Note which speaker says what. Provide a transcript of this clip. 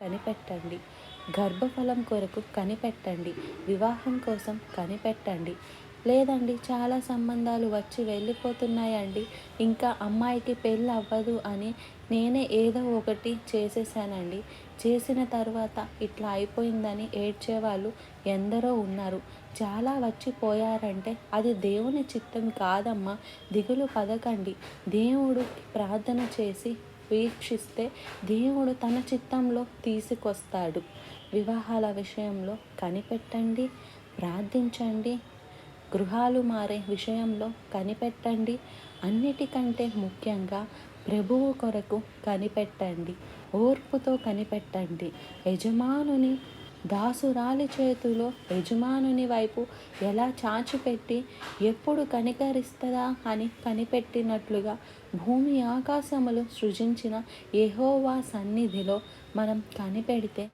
Speaker 1: కనిపెట్టండి. గర్భఫలం కొరకు కనిపెట్టండి. వివాహం కోసం కనిపెట్టండి. లేదండి చాలా సంబంధాలు వచ్చి వెళ్ళిపోతున్నాయండి. ఇంకా అమ్మాయికి పెళ్ళి అవ్వదు అని నేనే ఏదో ఒకటి చేసేసానండి. చేసిన తర్వాత ఇట్లా అయిపోయిందని ఏడ్చేవాళ్ళు ఎందరో ఉన్నారు. చాలా వచ్చిపోయారంటే అది దేవుని చిత్తం కాదమ్మా. దిగులు పడకండి. దేవుడు ప్రార్థన చేసి వీక్షిస్తే దేవుడు తన చిత్తంలో తీసుకొస్తాడు. వివాహాల విషయంలో కనిపెట్టండి, ప్రార్థించండి. గృహాలు మారే విషయంలో కనిపెట్టండి. అన్నిటికంటే ముఖ్యంగా ప్రభువు కొరకు కనిపెట్టండి. ఓర్పుతో కనిపెట్టండి. యజమానుని దాసురాలి చేతిలో యజమానుని వైపు ఎలా చాచిపెట్టి ఎప్పుడు కనికరిస్తదా అని కనిపెట్టినట్లుగా భూమి ఆకాశములు సృజించిన యెహోవా సన్నిధిలో మనం కనిపెడితే